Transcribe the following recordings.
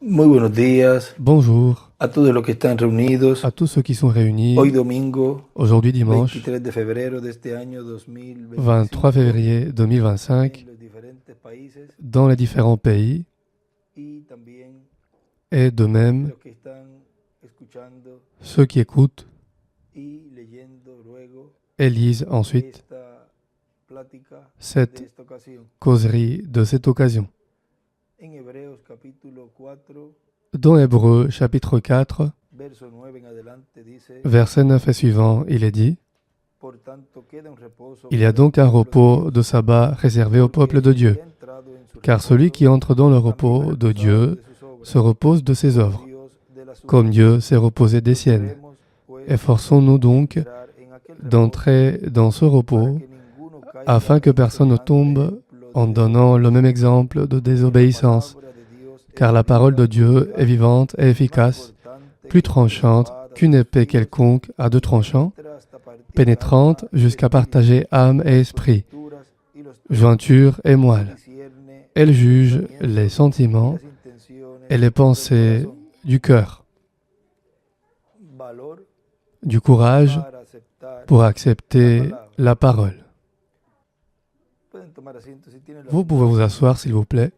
Muy buenos días Bonjour a todos los que están reunidos à tous ceux qui sont réunis hoy domingo aujourd'hui dimanche 23 de febrero de este año 23 2025 février en 2025 los diferentes países dans les différents pays y también et de même los que están escuchando ceux qui écoutent y leyendo luego et lisent ensuite esta plática de cette esta ocasión. causerie de cette occasion. En Hebreos capítulo 4, Dans Hébreux chapitre 4, verso 9 en adelante dice: verset 9 et suivant, il est dit: Por tanto queda un reposo Il y a para el donc un pueblo de repos Dios, de sabbat réservé au porque peuple de el que Dieu, ha entrado en su car celui qui reposo entre dans le también repos de reposado Dieu de sus obras, se repose de ses como œuvres, Dios de las suyas. comme Dieu s'est reposé des siennes. Procuremos, pues, Efforçons-nous donc entrar en aquel reposo, d'entrer dans ce para repos, que ninguno caiga afin que en personne ne semejante tombe ejemplo de en donnant le même exemple de désobéissance, car la parole de Dieu est vivante et efficace, plus tranchante qu'une épée quelconque à deux tranchants, pénétrante jusqu'à partager âme et esprit, jointure et moelle. Elle juge les sentiments et les pensées du cœur. Du courage pour accepter la parole. Vous pouvez vous asseoir, s'il vous plaît.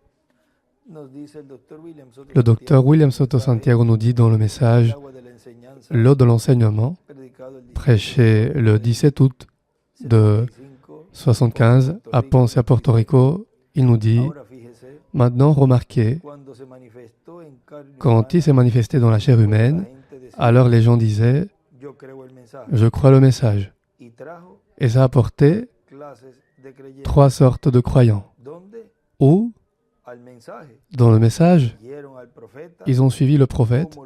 Le docteur William Soto Santiago nous dit dans le message « L'eau de l'enseignement », prêché le 17 août de 75 à Ponce, à Porto Rico, il nous dit « Maintenant, remarquez, quand il s'est manifesté dans la chair humaine, alors les gens disaient « Je crois le message ». Et ça a apporté 3 sortes de croyants. Ou, dans le message, ils ont suivi le prophète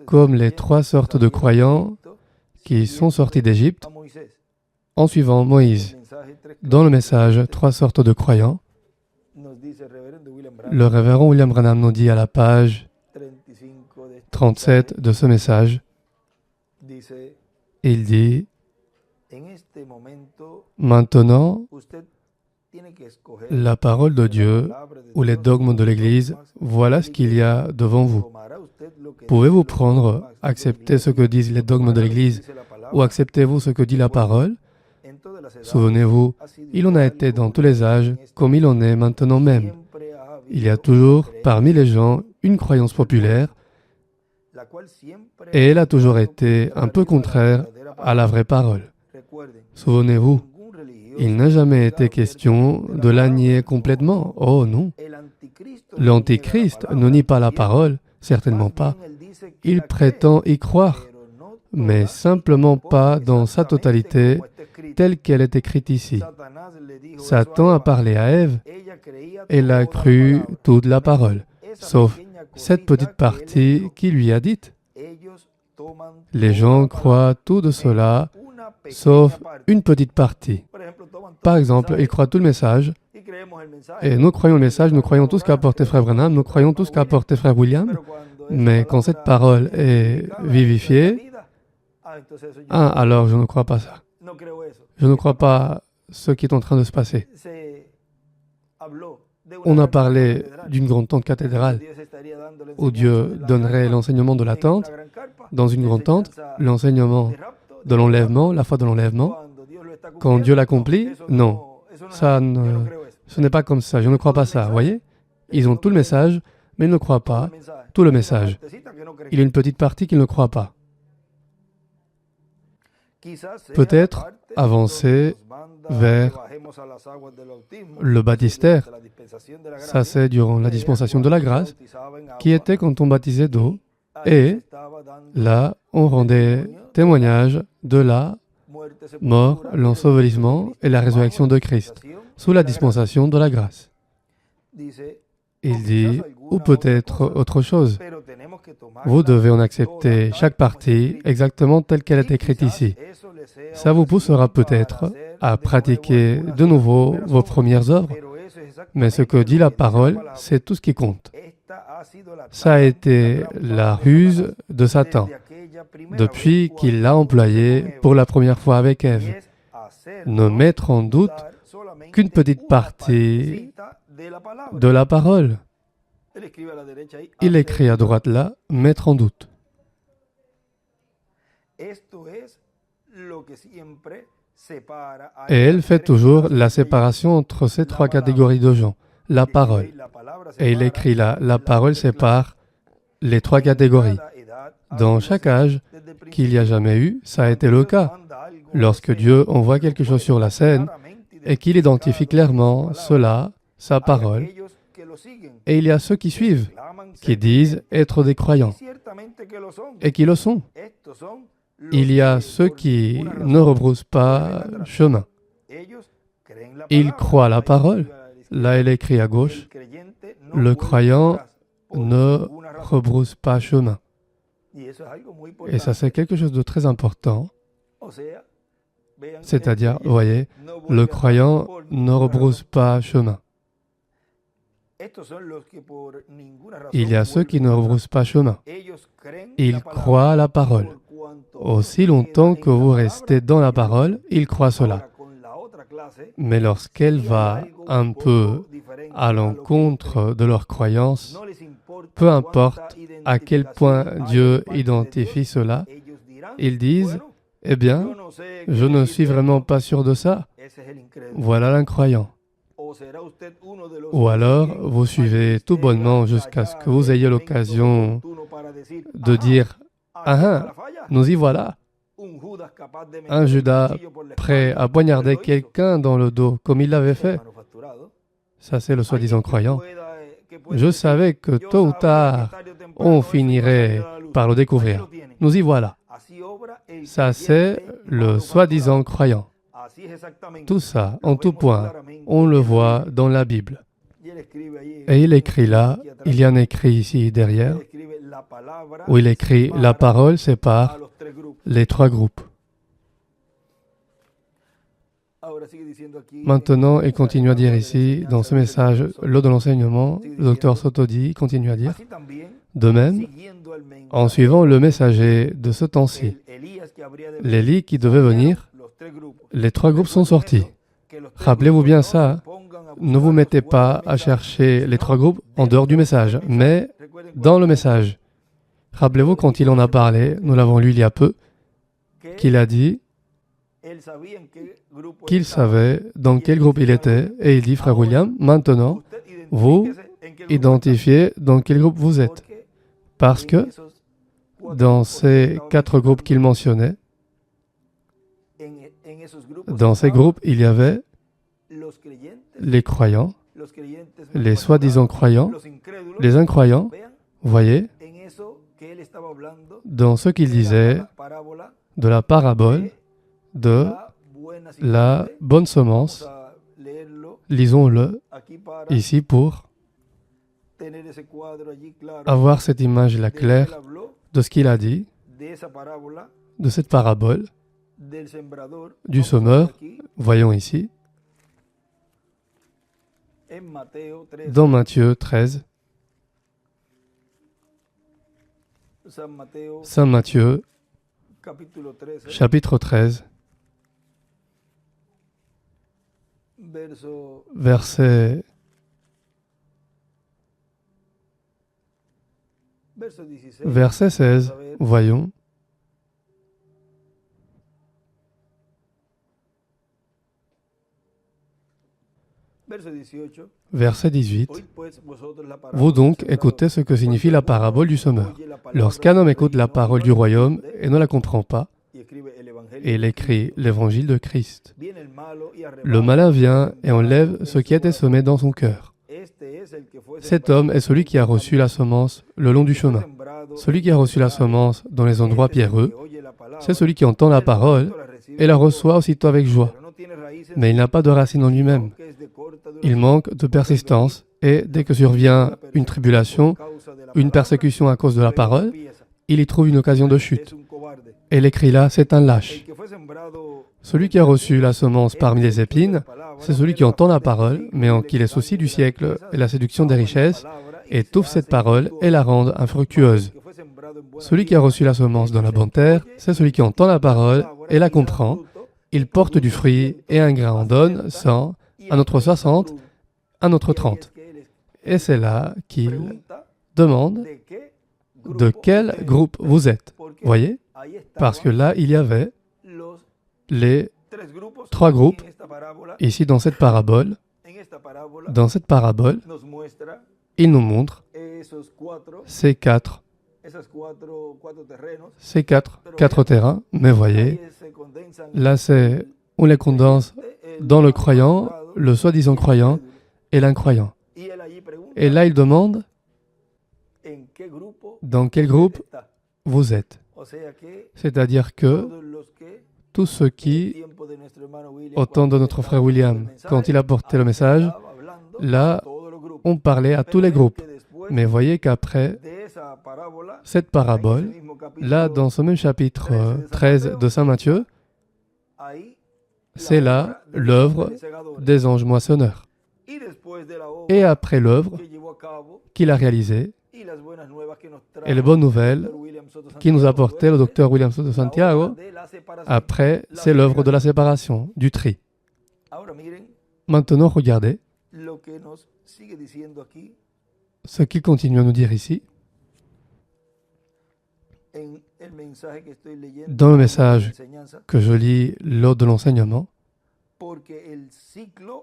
comme les 3 sortes de croyants qui sont sortis d'Égypte en suivant Moïse. Dans le message, 3 sortes de croyants, le révérend William Branham nous dit à la page 37 de ce message, il dit « Maintenant, la parole de Dieu ou les dogmes de l'Église, voilà ce qu'il y a devant vous. Pouvez-vous prendre, accepter ce que disent les dogmes de l'Église ou acceptez-vous ce que dit la parole? Souvenez-vous, il en a été dans tous les âges comme il en est maintenant même. Il y a toujours parmi les gens une croyance populaire et elle a toujours été un peu contraire à la vraie parole. Souvenez-vous, il n'a jamais été question de la nier complètement. Oh non. L'Antichrist ne nie pas la parole, certainement pas. Il prétend y croire, mais simplement pas dans sa totalité telle qu'elle est écrite ici. Satan a parlé à Ève, elle a cru toute la parole, sauf cette petite partie qui lui a dite. Les gens croient tout de cela, sauf une petite partie. Par exemple, ils croient tout le message, et nous croyons le message, nous croyons tout ce qu'a apporté Frère Branham, nous croyons tout ce qu'a apporté Frère William, mais quand cette parole est vivifiée, alors je ne crois pas ça. Je ne crois pas ce qui est en train de se passer. On a parlé d'une grande tente cathédrale où Dieu donnerait l'enseignement de la tente. Dans une grande tente, l'enseignement de l'enlèvement, la foi de l'enlèvement. Quand Dieu l'accomplit, non. Ce n'est pas comme ça, je ne crois pas ça, voyez? Ils ont tout le message, mais ils ne croient pas tout le message. Il y a une petite partie qu'ils ne croient pas. Peut-être avancer vers le baptistère. Ça, c'est durant la dispensation de la grâce, qui était quand on baptisait d'eau. Et là, on rendait témoignage de la mort, l'ensevelissement et la résurrection de Christ, sous la dispensation de la grâce. Il dit, ou peut-être autre chose. Vous devez en accepter chaque partie exactement telle qu'elle est écrite ici. Ça vous poussera peut-être à pratiquer de nouveau vos premières œuvres, mais ce que dit la parole, c'est tout ce qui compte. Ça a été la ruse de Satan, depuis qu'il l'a employé pour la première fois avec Ève. Ne mettre en doute qu'une petite partie de la parole. Il écrit à droite là, mettre en doute. Et elle fait toujours la séparation entre ces trois catégories de gens. La parole. Et il écrit là, la parole sépare les trois catégories. Dans chaque âge qu'il y a jamais eu, ça a été le cas. Lorsque Dieu envoie quelque chose sur la scène et qu'il identifie clairement cela, sa parole, et il y a ceux qui suivent, qui disent être des croyants, et qui le sont. Il y a ceux qui ne rebroussent pas chemin. Ils croient la parole. Là, il écrit à gauche, le croyant ne rebrousse pas chemin. Et ça, c'est quelque chose de très important. C'est-à-dire, vous voyez, le croyant ne rebrousse pas chemin. Il y a ceux qui ne rebroussent pas chemin. Ils croient à la parole. Aussi longtemps que vous restez dans la parole, ils croient cela. Mais lorsqu'elle va un peu à l'encontre de leur croyance, peu importe à quel point Dieu identifie cela, ils disent, eh bien, je ne suis vraiment pas sûr de ça. Voilà l'incroyant. Ou alors, vous suivez tout bonnement jusqu'à ce que vous ayez l'occasion de dire, ah, nous y voilà. Un Judas prêt à poignarder quelqu'un dans le dos, comme il l'avait fait. Ça, c'est le soi-disant croyant. Je savais que tôt ou tard, on finirait par le découvrir. Nous y voilà. Ça, c'est le soi-disant croyant. Tout ça, en tout point, on le voit dans la Bible. Et il écrit là, il y a un écrit ici derrière, où il écrit « La parole sépare les trois groupes ». Maintenant, il continue à dire ici, dans ce message, l'eau de l'enseignement, le docteur Sotodi continue à dire, de même, en suivant le messager de ce temps-ci, l'Élie qui devait venir, les trois groupes sont sortis. Rappelez-vous bien ça, ne vous mettez pas à chercher les trois groupes en dehors du message, mais dans le message. Rappelez-vous quand il en a parlé, nous l'avons lu il y a peu, qu'il a dit qu'il savait dans quel groupe il était, et il dit, frère William, maintenant, vous identifiez dans quel groupe vous êtes. Parce que dans ces quatre groupes qu'il mentionnait, dans ces groupes, il y avait les croyants, les soi-disant croyants, les incroyants, vous voyez, dans ce qu'il disait de la parabole de la bonne semence. Lisons-le ici pour avoir cette image-là claire de ce qu'il a dit, de cette parabole du semeur. Voyons ici, dans Matthieu 13, Saint Matthieu, chapitre 13, verset 16, voyons. Verset 18. Vous donc écoutez ce que signifie la parabole du semeur. Lorsqu'un homme écoute la parole du royaume et ne la comprend pas, et il écrit l'évangile de Christ, le malin vient et enlève ce qui a été semé dans son cœur. Cet homme est celui qui a reçu la semence le long du chemin. Celui qui a reçu la semence dans les endroits pierreux, c'est celui qui entend la parole et la reçoit aussitôt avec joie. Mais il n'a pas de racine en lui-même. Il manque de persistance et dès que survient une tribulation, une persécution à cause de la parole, il y trouve une occasion de chute. Et l'écrit là, c'est un lâche. Celui qui a reçu la semence parmi les épines, c'est celui qui entend la parole, mais en qui les soucis du siècle et la séduction des richesses étouffent cette parole et la rendent infructueuse. Celui qui a reçu la semence dans la bonne terre, c'est celui qui entend la parole et la comprend. Il porte du fruit et un grain en donne 100, un autre 60, un autre 30. Et c'est là qu'il demande de quel groupe vous êtes. Voyez? Parce que là, il y avait les 3 groupes. Ici, dans cette parabole, il nous montre ces quatre terrains. Mais voyez, là, c'est on les condense dans le croyant, le soi-disant croyant et l'incroyant. Et là, il demande dans quel groupe vous êtes. C'est-à-dire que tous ceux qui, au temps de notre frère William, quand il a porté le message, là, on parlait à tous les groupes. Mais voyez qu'après cette parabole, là, dans ce même chapitre 13 de Saint Matthieu, c'est là l'œuvre des anges moissonneurs. Et après l'œuvre qu'il a réalisée, et les bonnes nouvelles qui nous apportait le docteur William Soto Santiago, après, c'est l'œuvre de la séparation, du tri. Maintenant, regardez ce qu'il continue à nous dire ici. Dans le message que je lis lors de l'enseignement,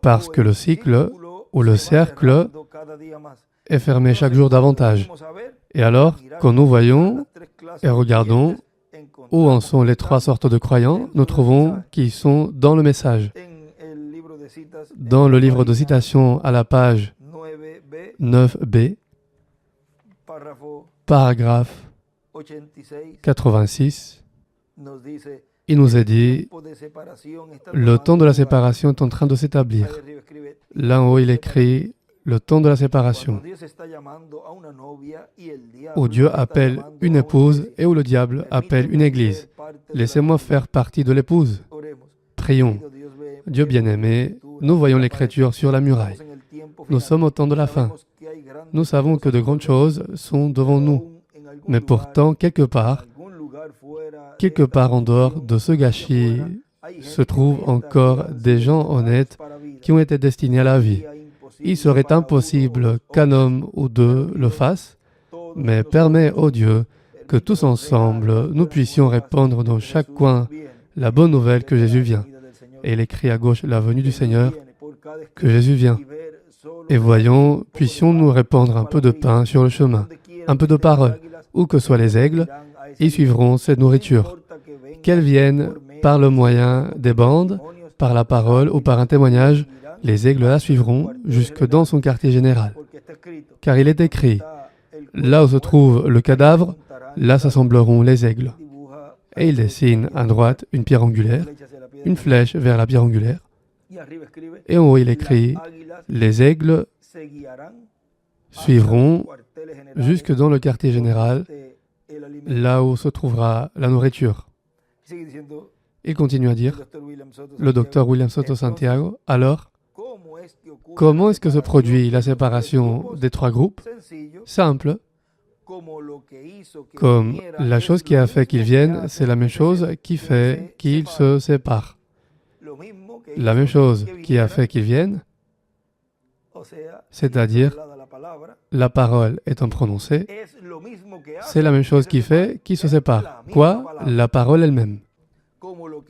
parce que le cycle ou le cercle est fermé chaque jour davantage. Et alors, quand nous voyons et regardons où en sont les 3 sortes de croyants, nous trouvons qu'ils sont dans le message. Dans le livre de citations à la page 9b, paragraphe 86, il nous est dit, le temps de la séparation est en train de s'établir. Là en haut, il écrit, le temps de la séparation, où Dieu appelle une épouse et où le diable appelle une église. Laissez-moi faire partie de l'épouse. Prions. Dieu bien-aimé, nous voyons l'écriture sur la muraille. Nous sommes au temps de la fin. Nous savons que de grandes choses sont devant nous. Mais pourtant, quelque part en dehors de ce gâchis, se trouvent encore des gens honnêtes qui ont été destinés à la vie. Il serait impossible qu'un homme ou deux le fasse, mais permet au Dieu que tous ensemble, nous puissions répandre dans chaque coin la bonne nouvelle que Jésus vient. Et il écrit à gauche la venue du Seigneur, que Jésus vient. Et voyons, puissions-nous répandre un peu de pain sur le chemin, un peu de parole, où que soient les aigles, ils suivront cette nourriture. Qu'elles viennent par le moyen des bandes, par la parole ou par un témoignage, les aigles la suivront jusque dans son quartier général. Car il est écrit, là où se trouve le cadavre, là s'assembleront les aigles. Et il dessine à droite une pierre angulaire, une flèche vers la pierre angulaire. Et en haut, il écrit, les aigles suivront jusque dans le quartier général, là où se trouvera la nourriture. Il continue à dire, le docteur William Soto Santiago, alors, comment est-ce que se produit la séparation des 3 groupes? Simple. Comme la chose qui a fait qu'ils viennent, c'est la même chose qui fait qu'ils se séparent. La même chose qui a fait qu'ils viennent, c'est-à-dire la parole étant prononcée, c'est la même chose qui fait qu'ils se séparent. Quoi? La parole elle-même.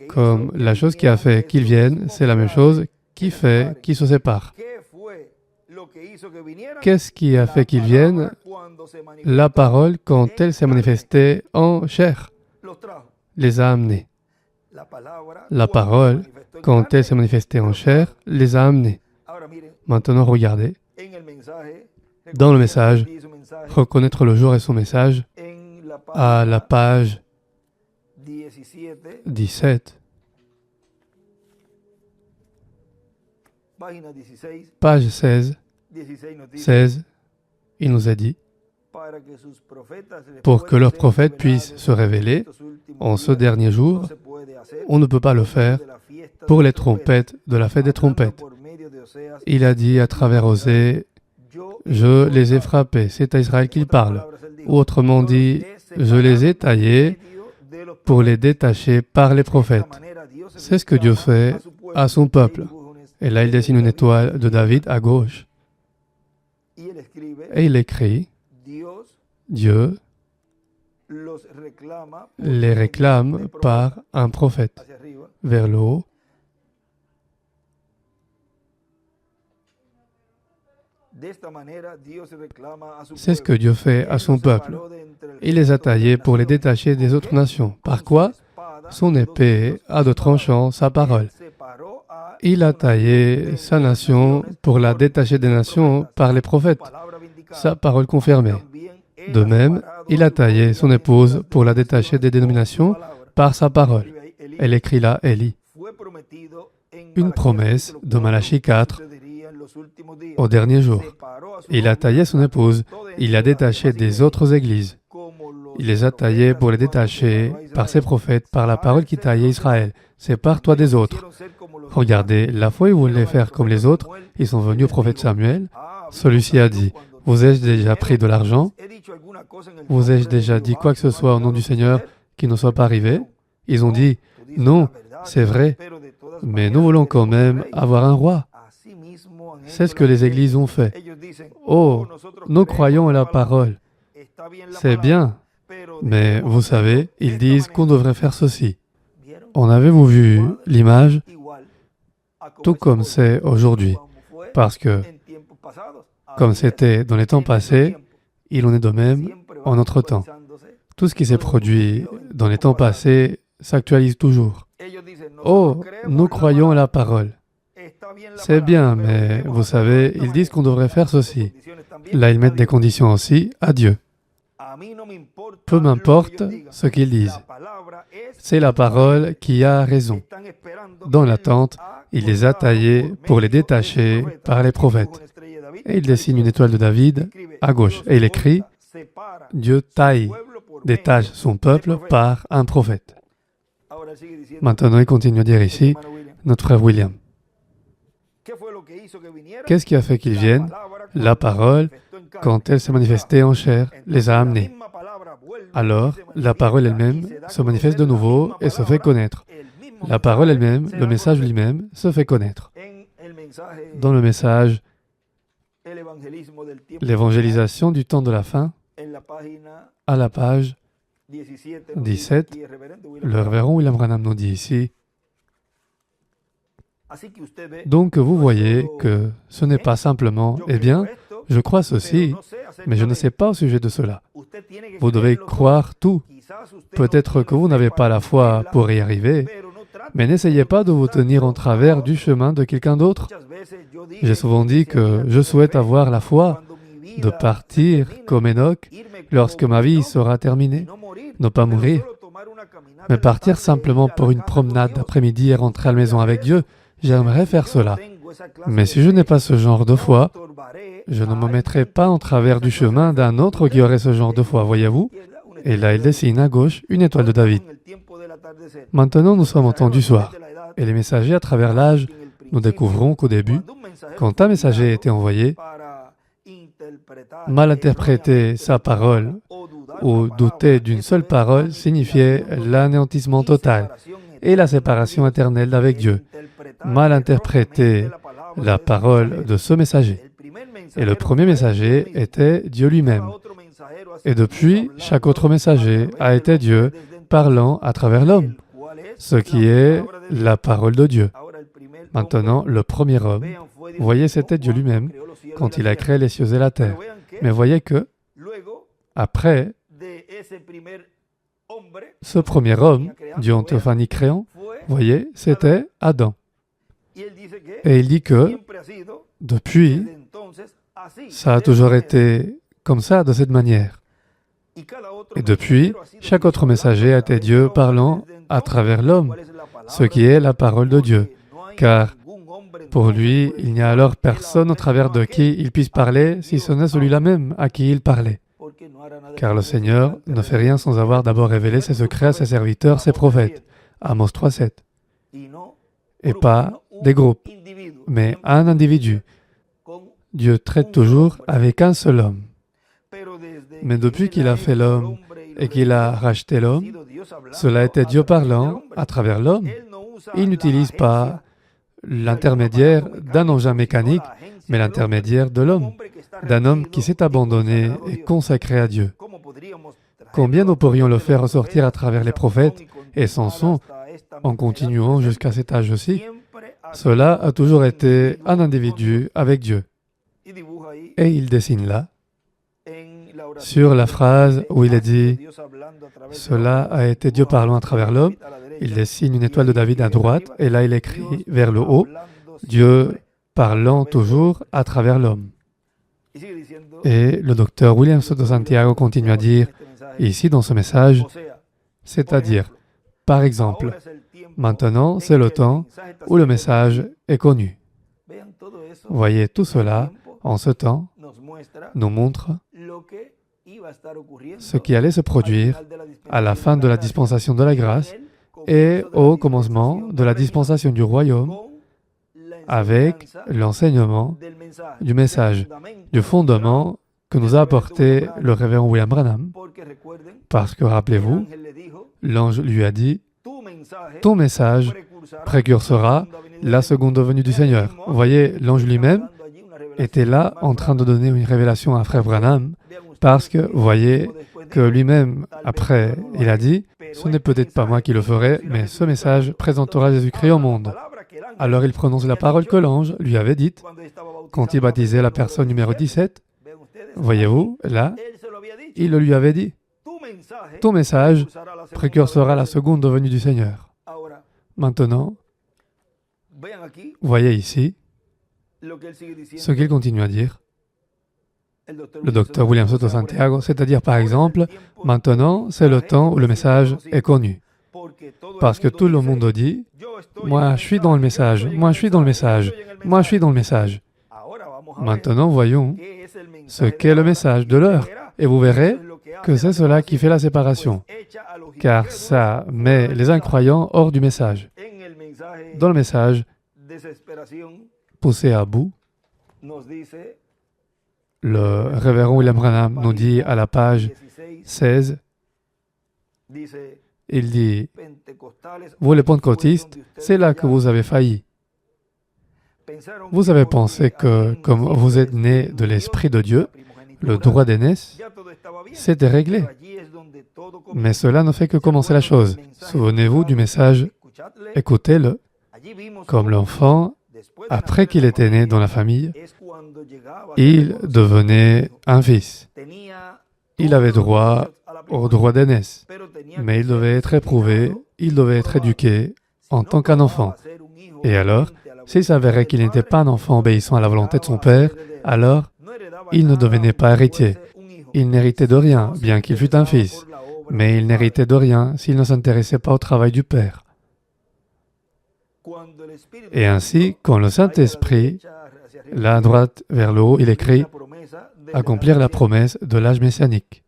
Comme la chose qui a fait qu'ils viennent, c'est la même chose qui fait qu'ils se séparent. Qu'est-ce qui a fait qu'ils viennent? La parole, quand elle s'est manifestée en chair, les a amenés. La parole, quand elle s'est manifestée en chair, les a amenés. Maintenant, regardez. Dans le message, reconnaître le jour et son message, à la page 17, page 16, il nous a dit, pour que leurs prophètes puissent se révéler en ce dernier jour, on ne peut pas le faire pour les trompettes de la fête des trompettes. Il a dit à travers Osée, je les ai frappés, c'est à Israël qu'il parle. Ou autrement dit, je les ai taillés pour les détacher par les prophètes. C'est ce que Dieu fait à son peuple. Et là, il dessine une étoile de David à gauche. Et il écrit, Dieu los reclama por les réclame par un prophète hacia arriba. vers le haut. De esta manera, Dios reclama a su C'est ce que pueblo. Dieu fait à son peuple. Il les a taillés pour les détacher des autres nations. Par quoi? Son épée a de tranchants sa parole. Il a taillé sa nation pour la détacher des nations par les prophètes, sa parole confirmée. De même, il a taillé son épouse pour la détacher des dénominations par sa parole. Elle écrit là, Élie, une promesse de Malachie 4 au dernier jour. Il a taillé son épouse, il l'a détachée des autres églises. Il les a taillés pour les détacher par ses prophètes, par la parole qui taillait Israël. Sépare-toi des autres. Regardez, la fois où ils voulaient faire comme les autres, ils sont venus au prophète Samuel. Celui-ci a dit, « Vous ai-je déjà pris de l'argent? Vous ai-je déjà dit quoi que ce soit au nom du Seigneur qui ne soit pas arrivé ?» Ils ont dit, « Non, c'est vrai, mais nous voulons quand même avoir un roi. » C'est ce que les églises ont fait. « Oh, nous croyons à la parole. C'est bien, mais vous savez, ils disent qu'on devrait faire ceci. » En avez-vous vu l'image? Tout comme c'est aujourd'hui. Parce que, comme c'était dans les temps passés, il en est de même en notre temps. Tout ce qui s'est produit dans les temps passés s'actualise toujours. Oh, nous croyons à la parole. C'est bien, mais vous savez, ils disent qu'on devrait faire ceci. Là, ils mettent des conditions aussi à Dieu. Peu m'importe ce qu'ils disent. C'est la parole qui a raison. Dans l'attente, il les a taillés pour les détacher par les prophètes. Et il dessine une étoile de David à gauche. Et il écrit, Dieu taille, détache son peuple par un prophète. Maintenant, il continue à dire ici, notre frère William. Qu'est-ce qui a fait qu'ils viennent? La parole, quand elle s'est manifestée en chair, les a amenés. Alors, la parole elle-même se manifeste de nouveau et se fait connaître. La parole elle-même, le message lui-même, se fait connaître. Dans le message, l'évangélisation du temps de la fin, à la page 17, le révérend William Branham nous dit ici, donc vous voyez que ce n'est pas simplement, eh bien, je crois ceci, mais je ne sais pas au sujet de cela. Vous devez croire tout. Peut-être que vous n'avez pas la foi pour y arriver, mais n'essayez pas de vous tenir en travers du chemin de quelqu'un d'autre. J'ai souvent dit que je souhaite avoir la foi de partir comme Enoch lorsque ma vie sera terminée, ne pas mourir, mais partir simplement pour une promenade d'après-midi et rentrer à la maison avec Dieu. J'aimerais faire cela. Mais si je n'ai pas ce genre de foi, je ne me mettrai pas en travers du chemin d'un autre qui aurait ce genre de foi, voyez-vous? Et là, il dessine à gauche une étoile de David. Maintenant, nous sommes en temps du soir. Et les messagers, à travers l'âge, nous découvrons qu'au début, quand un messager a été envoyé, mal interpréter sa parole ou douter d'une seule parole signifiait l'anéantissement total et la séparation éternelle avec Dieu. Mal interpréter la parole de ce messager. Et le premier messager était Dieu lui-même. Et depuis, chaque autre messager a été Dieu parlant à travers l'homme, ce qui est la parole de Dieu. Maintenant, le premier homme, voyez, c'était Dieu lui-même quand il a créé les cieux et la terre. Mais voyez que, après, ce premier homme, Dieu en théophanie créant, voyez, c'était Adam. Et il dit que, depuis, ça a toujours été comme ça, de cette manière. Et depuis, chaque autre messager a été Dieu parlant à travers l'homme, ce qui est la parole de Dieu. Car pour lui, il n'y a alors personne au travers de qui il puisse parler, si ce n'est celui-là même à qui il parlait. Car le Seigneur ne fait rien sans avoir d'abord révélé ses secrets à ses serviteurs, ses prophètes. Amos 3:7. Et pas des groupes, mais un individu. Dieu traite toujours avec un seul homme. Mais depuis qu'il a fait l'homme et qu'il a racheté l'homme, cela était Dieu parlant à travers l'homme. Il n'utilise pas l'intermédiaire d'un engin mécanique, mais l'intermédiaire de l'homme, d'un homme qui s'est abandonné et consacré à Dieu. Combien nous pourrions le faire ressortir à travers les prophètes et Samson en continuant jusqu'à cet âge-ci? Cela a toujours été un individu avec Dieu. Et il dessine là, sur la phrase où il est dit « Cela a été Dieu parlant à travers l'homme », il dessine une étoile de David à droite, et là il écrit vers le haut « Dieu parlant toujours à travers l'homme ». Et le docteur William Soto Santiago continue à dire, ici dans ce message, c'est-à-dire, par exemple, maintenant c'est le temps où le message est connu. Voyez, tout cela, en ce temps, nous montre ce qui allait se produire à la fin de la dispensation de la grâce et au commencement de la dispensation du royaume avec l'enseignement du message, du fondement que nous a apporté le révérend William Branham. Parce que, rappelez-vous, l'ange lui a dit « Ton message précursera la seconde venue du Seigneur. » Vous voyez, l'ange lui-même était là en train de donner une révélation à frère Branham parce que, vous voyez, que lui-même, après, il a dit « Ce n'est peut-être pas moi qui le ferai, mais ce message présentera Jésus-Christ au monde. » Alors il prononce la parole que l'ange lui avait dite quand il baptisait la personne numéro 17. Voyez-vous, là, il le lui avait dit. Ton message précursera la seconde venue du Seigneur. Maintenant, voyez ici ce qu'il continue à dire. Le docteur William Soto Santiago, c'est-à-dire par exemple, maintenant c'est le temps où le message est connu. Parce que tout le monde dit, moi je suis dans le message, moi je suis dans le message, moi je suis dans le message. Maintenant voyons ce qu'est le message de l'heure. Et vous verrez que c'est cela qui fait la séparation. Car ça met les incroyants hors du message. Dans le message, poussé à bout, le révérend William Branham nous dit à la page 16, il dit, vous les pentecôtistes, c'est là que vous avez failli. Vous avez pensé que, comme vous êtes nés de l'Esprit de Dieu, le droit d'aînesse, c'était réglé. Mais cela ne fait que commencer la chose. Souvenez-vous du message, écoutez-le, comme l'enfant, après qu'il était né dans la famille, il devenait un fils. Il avait droit au droit d'aînesse, mais il devait être éprouvé, il devait être éduqué en tant qu'un enfant. Et alors, s'il s'avérait qu'il n'était pas un enfant obéissant à la volonté de son père, alors il ne devenait pas héritier. Il n'héritait de rien, bien qu'il fût un fils, mais il n'héritait de rien s'il ne s'intéressait pas au travail du père. Et ainsi, quand le Saint-Esprit, là à droite vers le haut, il écrit « Accomplir la promesse de l'âge messianique ».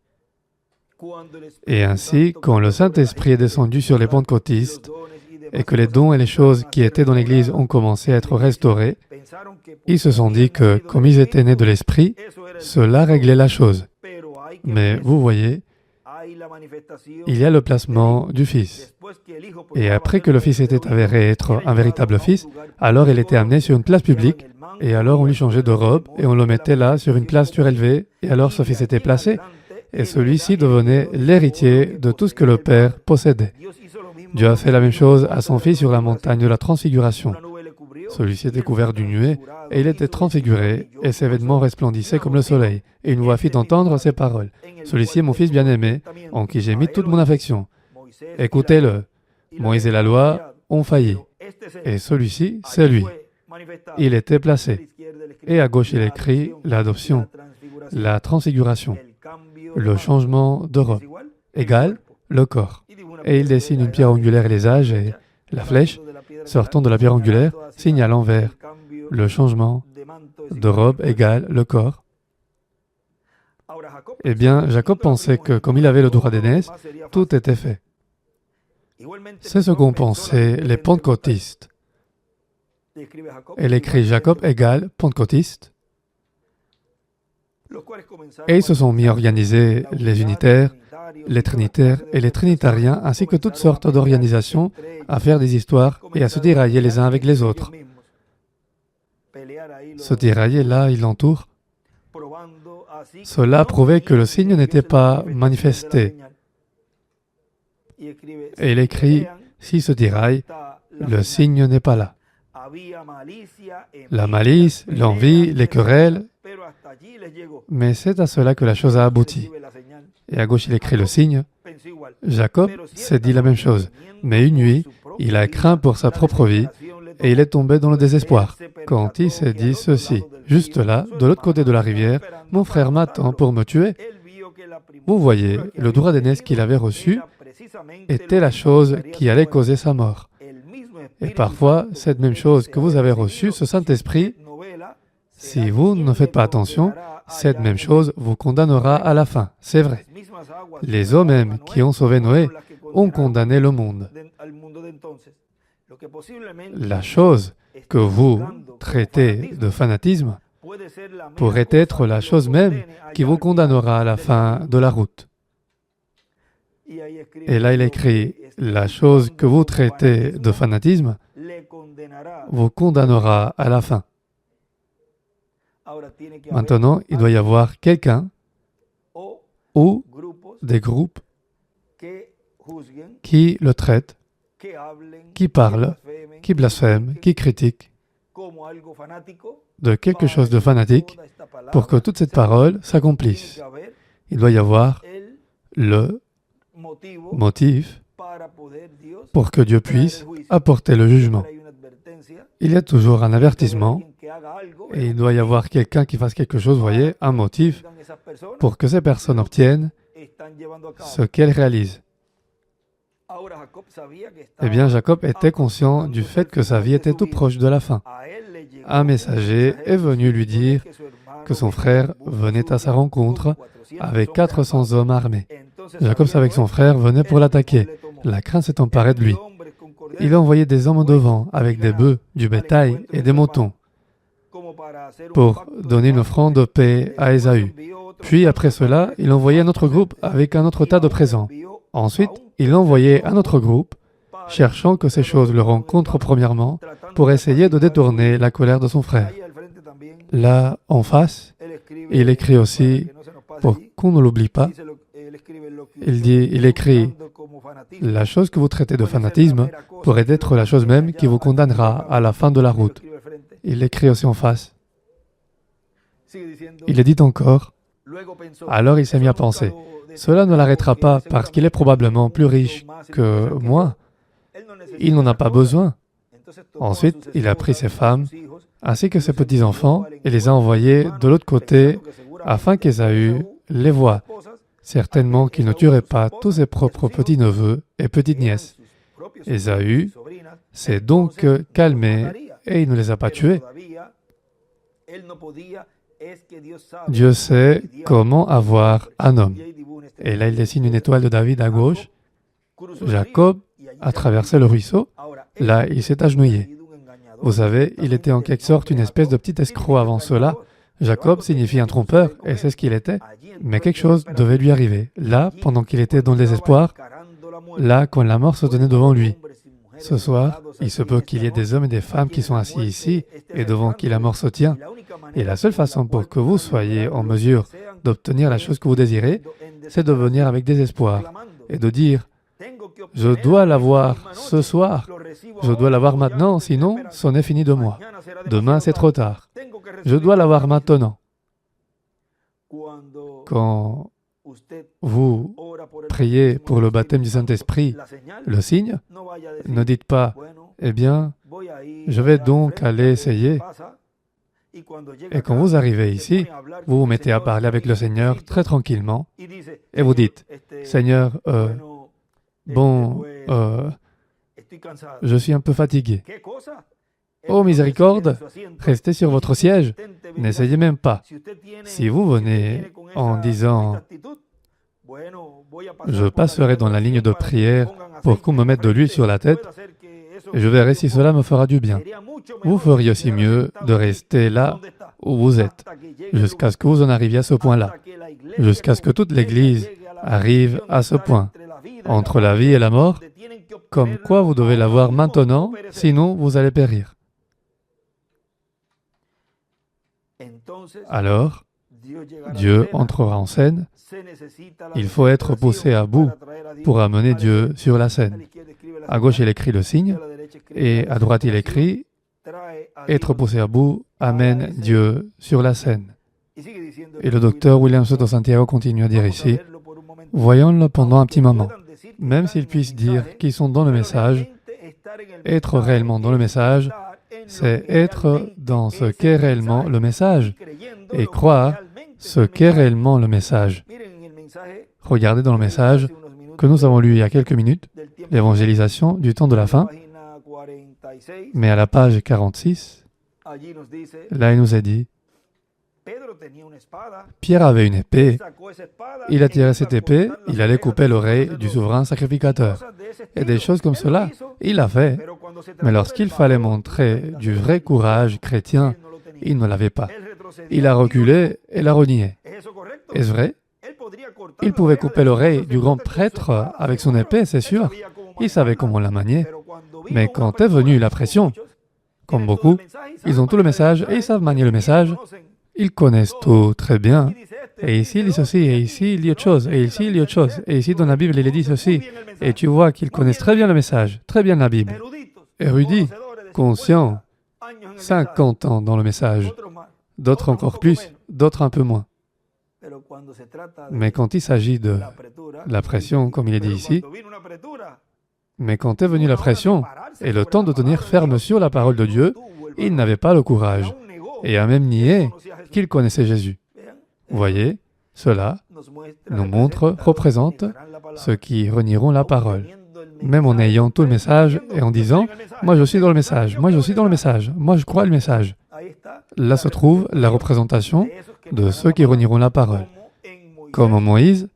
Et ainsi, quand le Saint-Esprit est descendu sur les pentecôtistes et que les dons et les choses qui étaient dans l'Église ont commencé à être restaurés, ils se sont dit que, comme ils étaient nés de l'Esprit, cela réglait la chose. Mais vous voyez, il y a le placement du Fils. Et après que le Fils était avéré être un véritable Fils, alors il était amené sur une place publique, et alors on lui changeait de robe, et on le mettait là, sur une place surélevée, et alors ce Fils était placé, et celui-ci devenait l'héritier de tout ce que le Père possédait. Dieu a fait la même chose à son Fils sur la montagne de la Transfiguration. Celui-ci était couvert d'une nuée, et il était transfiguré, et ses vêtements resplendissaient comme le soleil. Et une voix fit entendre ces paroles. Celui-ci est mon Fils bien-aimé, en qui j'ai mis toute mon affection. Écoutez-le. Moïse et la loi ont failli. Et celui-ci, c'est lui. Il était placé. Et à gauche, il écrit l'adoption, la transfiguration, le changement de robe, égale le corps. Et il dessine une pierre angulaire et les âges, et la flèche, sortant de la pierre angulaire, signalant vers le changement de robe égale le corps. Eh bien, Jacob pensait que, comme il avait le droit d'aînesse, tout était fait. C'est ce qu'ont pensé les pentecôtistes. Elle écrit Jacob égale pentecôtiste. Et ils se sont mis à organiser les unitaires, les trinitaires et les trinitariens, ainsi que toutes sortes d'organisations, à faire des histoires et à se tirailler les uns avec les autres. Se tirailler là, il l'entoure. Cela prouvait que le signe n'était pas manifesté. Et il écrit, s'il se tiraille, le signe n'est pas là. La malice, l'envie, les querelles, mais c'est à cela que la chose a abouti. Et à gauche, il écrit le signe. Jacob s'est dit la même chose, mais une nuit, il a craint pour sa propre vie et il est tombé dans le désespoir. Quand il s'est dit ceci, juste là, de l'autre côté de la rivière, mon frère m'attend pour me tuer. Vous voyez, le droit d'aînesse qu'il avait reçu était la chose qui allait causer sa mort. Et parfois, cette même chose que vous avez reçue, ce Saint-Esprit, si vous ne faites pas attention, cette même chose vous condamnera à la fin. C'est vrai. Les eaux mêmes qui ont sauvé Noé ont condamné le monde. La chose que vous traitez de fanatisme pourrait être la chose même qui vous condamnera à la fin de la route. Et là, il écrit, la chose que vous traitez de fanatisme vous condamnera à la fin. Maintenant, il doit y avoir quelqu'un ou des groupes qui le traitent, qui parlent, qui blasphèment, qui critiquent de quelque chose de fanatique pour que toute cette parole s'accomplisse. Il doit y avoir le motif pour que Dieu puisse apporter le jugement. Il y a toujours un avertissement et il doit y avoir quelqu'un qui fasse quelque chose, voyez, un motif pour que ces personnes obtiennent ce qu'elles réalisent. Eh bien, Jacob était conscient du fait que sa vie était tout proche de la fin. Un messager est venu lui dire que son frère venait à sa rencontre avec 400 hommes armés. Jacob savait que son frère venait pour l'attaquer. La crainte s'est emparée de lui. Il a envoyé des hommes devant avec des bœufs, du bétail et des moutons pour donner une offrande de paix à Ésaü. Puis après cela, il a envoyé un autre groupe avec un autre tas de présents. Ensuite, il a envoyé un autre groupe, cherchant que ces choses le rencontrent premièrement, pour essayer de détourner la colère de son frère. Là, en face, il écrit aussi, pour qu'on ne l'oublie pas, il écrit, la chose que vous traitez de fanatisme pourrait être la chose même qui vous condamnera à la fin de la route. Il écrit aussi en face. Il est dit encore, alors il s'est mis à penser, cela ne l'arrêtera pas parce qu'il est probablement plus riche que moi. Il n'en a pas besoin. Ensuite, il a pris ses femmes, ainsi que ses petits-enfants, et les a envoyés de l'autre côté, afin qu'Ésaü les voie. Certainement qu'il ne tuerait pas tous ses propres petits-neveux et petites-nièces. Ésaü s'est donc calmé et il ne les a pas tués. Dieu sait comment avoir un homme. Et là, il dessine une étoile de David à gauche. Jacob a traversé le ruisseau. Là, il s'est agenouillé. Vous savez, il était en quelque sorte une espèce de petit escroc avant cela. Jacob signifie un trompeur, et c'est ce qu'il était. Mais quelque chose devait lui arriver. Là, pendant qu'il était dans le désespoir, là, quand la mort se tenait devant lui. Ce soir, il se peut qu'il y ait des hommes et des femmes qui sont assis ici, et devant qui la mort se tient. Et la seule façon pour que vous soyez en mesure d'obtenir la chose que vous désirez, c'est de venir avec désespoir et de dire « Je dois l'avoir ce soir, je dois l'avoir maintenant, sinon, c'en est fini de moi. Demain, c'est trop tard. Je dois l'avoir maintenant. » Quand vous priez pour le baptême du Saint-Esprit, le signe, ne dites pas « Eh bien, je vais donc aller essayer. » Et quand vous arrivez ici, vous vous mettez à parler avec le Seigneur très tranquillement et vous dites « Seigneur, je suis un peu fatigué. Oh miséricorde, restez sur votre siège, n'essayez même pas. Si vous venez en disant « Je passerai dans la ligne de prière pour qu'on me mette de l'huile sur la tête, et je verrai si cela me fera du bien. » Vous feriez aussi mieux de rester là où vous êtes, jusqu'à ce que vous en arriviez à ce point-là, jusqu'à ce que toute l'Église arrive à ce point, entre la vie et la mort, comme quoi vous devez l'avoir maintenant, sinon vous allez périr. Alors, Dieu entrera en scène Il faut être poussé à bout pour amener Dieu sur la scène. À gauche, il écrit le signe, et à droite, il écrit « Être poussé à bout amène Dieu sur la scène ». Et le docteur William Soto Santiago continue à dire ici « Voyons-le pendant un petit moment. Même s'ils puissent dire qu'ils sont dans le message, être réellement dans le message, c'est être dans ce qu'est réellement le message et croire ce qu'est réellement le message. » Regardez dans le message que nous avons lu il y a quelques minutes, l'évangélisation du temps de la fin, mais à la page 46, là il nous est dit, Pierre avait une épée, il a tiré cette épée, il allait couper l'oreille du souverain sacrificateur. Et des choses comme cela, il l'a fait. Mais lorsqu'il fallait montrer du vrai courage chrétien, il ne l'avait pas. Il a reculé et l'a renié. Est-ce vrai? Il pouvait couper l'oreille du grand prêtre avec son épée, c'est sûr. Il savait comment la manier. Mais quand est venue la pression, comme beaucoup, ils ont tout le message et ils savent manier le message. Ils connaissent tout très bien. Et ici, il dit ceci, et ici, il dit autre chose, et ici, il dit autre chose, et ici, dans la Bible, il est dit ceci. Et tu vois qu'ils connaissent très bien le message, très bien la Bible. Érudits, conscients, 50 ans dans le message. D'autres encore plus, d'autres un peu moins. Mais quand il s'agit de la pression, comme il est dit ici, mais quand est venue la pression et le temps de tenir ferme sur la parole de Dieu, il n'avait pas le courage et a même nié qu'il connaissait Jésus. Vous voyez, cela nous montre, représente ceux qui renieront la parole. Même en ayant tout le message et en disant « Moi je suis dans le message, moi je suis dans le message, moi je crois le message ». Là se trouve la représentation de ceux qui renieront la parole. Comme en Moïse,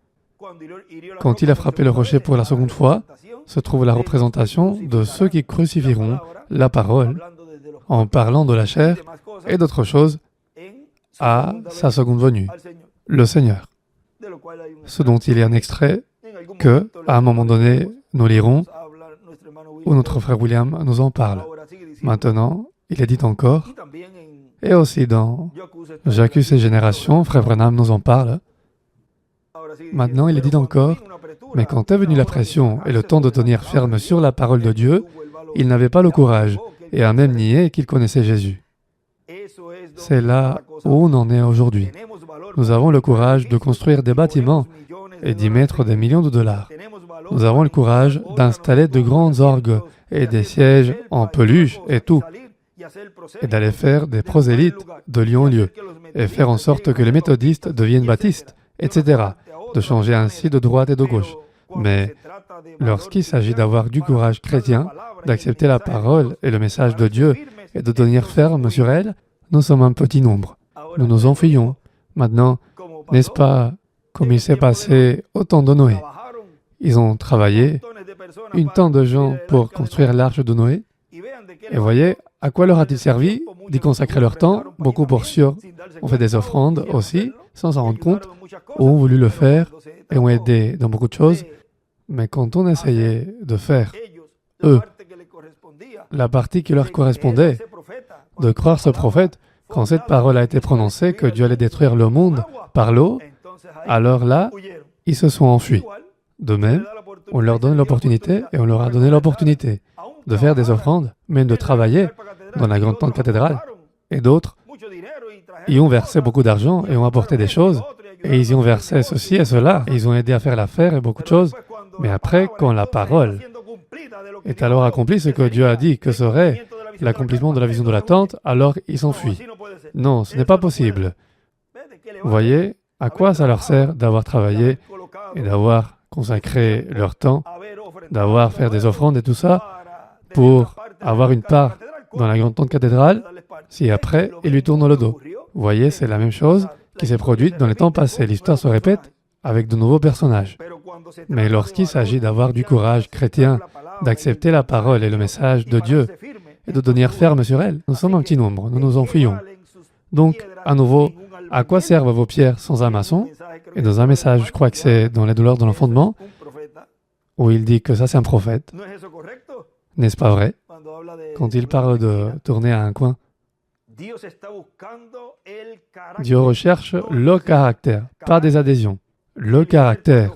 quand il a frappé le rocher pour la seconde fois, se trouve la représentation de ceux qui crucifieront la parole en parlant de la chair et d'autres choses à sa seconde venue, le Seigneur. Ce dont il y a un extrait que, à un moment donné, nous lirons, où notre frère William nous en parle. Maintenant, il est dit encore, et aussi dans J'accuse ces générations, frère Branham nous en parle. Maintenant, il est dit encore, mais quand est venue la pression et le temps de tenir ferme sur la parole de Dieu, il n'avait pas le courage et a même nié qu'il connaissait Jésus. C'est là où on en est aujourd'hui. Nous avons le courage de construire des bâtiments et d'y mettre des millions de dollars. Nous avons le courage d'installer de grandes orgues et des sièges en peluche et tout, et d'aller faire des prosélytes de lieu en lieu, et faire en sorte que les méthodistes deviennent baptistes, etc., de changer ainsi de droite et de gauche. Mais lorsqu'il s'agit d'avoir du courage chrétien, d'accepter la parole et le message de Dieu et de tenir ferme sur elle, nous sommes un petit nombre. Nous nous enfuyons. Maintenant, n'est-ce pas comme il s'est passé au temps de Noé? Ils ont travaillé, une tant de gens pour construire l'arche de Noé. Et voyez, à quoi leur a-t-il servi d'y consacrer leur temps? Beaucoup pour sûr ont fait des offrandes aussi, sans s'en rendre compte, ou ont voulu le faire et ont aidé dans beaucoup de choses. Mais quand on essayait de faire, eux, la partie qui leur correspondait, de croire ce prophète, quand cette parole a été prononcée, que Dieu allait détruire le monde par l'eau, alors là, ils se sont enfuis. De même, on leur donne l'opportunité, et on leur a donné l'opportunité de faire des offrandes, même de travailler dans la grande tente cathédrale. Et d'autres y ont versé beaucoup d'argent et ont apporté des choses, et ils y ont versé ceci et cela, et ils ont aidé à faire l'affaire et beaucoup de choses. Mais après, quand la parole est alors accomplie, ce que Dieu a dit que serait l'accomplissement de la vision de la tente, alors ils s'enfuient. Non, ce n'est pas possible. Vous voyez, à quoi ça leur sert d'avoir travaillé et d'avoir consacré leur temps, d'avoir fait des offrandes et tout ça, pour avoir une part dans la grande tente cathédrale, si après, ils lui tournent le dos. Vous voyez, c'est la même chose qui s'est produite dans les temps passés. L'histoire se répète avec de nouveaux personnages. Mais lorsqu'il s'agit d'avoir du courage chrétien, d'accepter la parole et le message de Dieu, et de tenir ferme sur elle, nous sommes un petit nombre, nous nous enfuyons. Donc, à nouveau, à quoi servent vos pierres sans un maçon? Et dans un message, je crois que c'est dans les douleurs de l'enfantement, où il dit que ça c'est un prophète. N'est-ce pas vrai? Quand il parle de tourner à un coin, Dieu recherche le caractère, pas des adhésions. le caractère.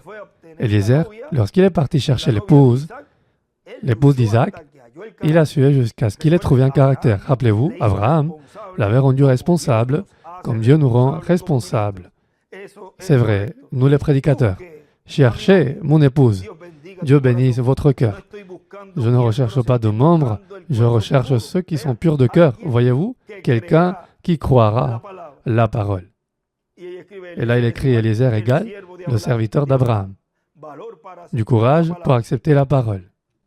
Eliezer, lorsqu'il est parti chercher l'épouse d'Isaac, il a sué jusqu'à ce qu'il ait trouvé un caractère. Rappelez-vous, Abraham l'avait rendu responsable, comme Dieu nous rend responsables. C'est vrai, nous les prédicateurs. Cherchez mon épouse. Dieu bénisse votre cœur. Je ne recherche pas de membres, je recherche ceux qui sont purs de cœur. Voyez-vous, quelqu'un qui croira la parole. Et là, il écrit Eliezer égale le serviteur d'Abraham. Du courage pour accepter la parole.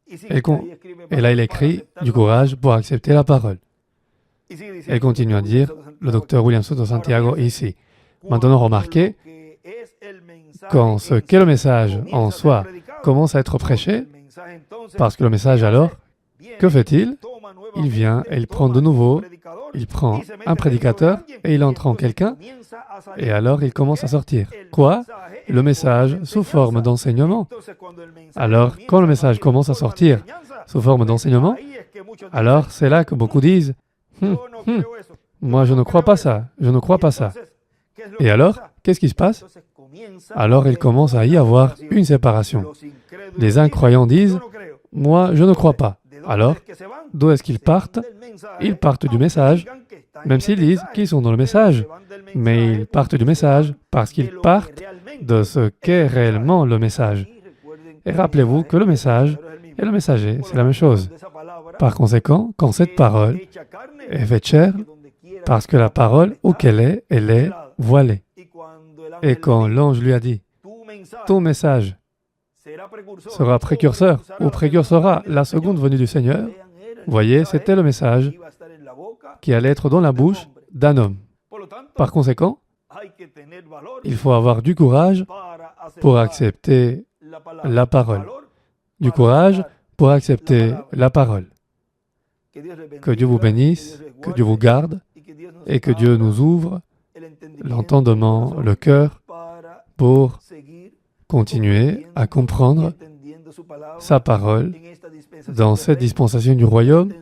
Et là, il écrit du courage pour accepter la parole. Elle continue à dire, le docteur William Soto Santiago ici. Maintenant, remarquez, quand ce qu'est le message en soi commence à être prêché, parce que le message alors, que fait-il? Il vient et il prend de nouveau, il prend un prédicateur et il entre en quelqu'un, et alors il commence à sortir. Quoi? Le message sous forme d'enseignement. Alors, quand le message commence à sortir sous forme d'enseignement, alors c'est là que beaucoup disent, moi je ne crois pas ça, je ne crois pas ça. Et alors, qu'est-ce qui se passe? Alors il commence à y avoir une séparation. Les incroyants disent, moi je ne crois pas. Alors, d'où est-ce qu'ils partent? Ils partent du message, même s'ils disent qu'ils sont dans le message. Mais ils partent du message parce qu'ils partent de ce qu'est réellement le message. Et rappelez-vous que le message et le messager, c'est la même chose. Par conséquent, quand cette parole est faite chair, parce que la parole, où qu'elle est, elle est voilée. Et quand l'ange lui a dit, ton message sera précurseur ou précursera la seconde venue du Seigneur, voyez, c'était le message qui allait être dans la bouche d'un homme. Par conséquent, il faut avoir du courage pour accepter la parole. Du courage pour accepter la parole. Que Dieu vous bénisse, que Dieu vous garde et que Dieu nous ouvre l'entendement, le cœur pour continuer à comprendre sa parole dans cette dispensation du royaume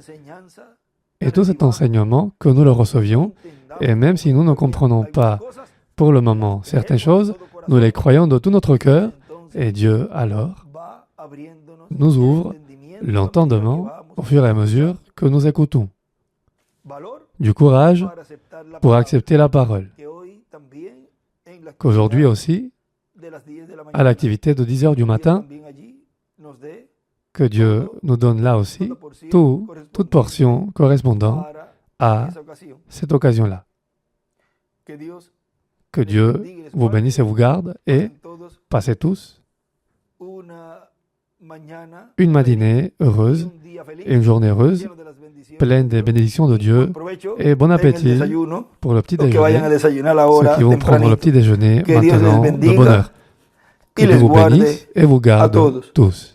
et tout cet enseignement que nous le recevions. Et même si nous ne comprenons pas pour le moment certaines choses, nous les croyons de tout notre cœur et Dieu alors nous ouvre l'entendement au fur et à mesure que nous écoutons. Du courage pour accepter la parole. Qu'aujourd'hui aussi, à l'activité de 10 heures du matin, que Dieu nous donne là aussi toute portion correspondant à cette occasion-là. Que Dieu vous bénisse et vous garde et passez tous une matinée heureuse et une journée heureuse, pleine des bénédictions de Dieu et bon appétit pour le petit déjeuner, ceux qui vont prendre le petit déjeuner maintenant de bonne heure. Que Dieu vous bénisse et vous garde tous.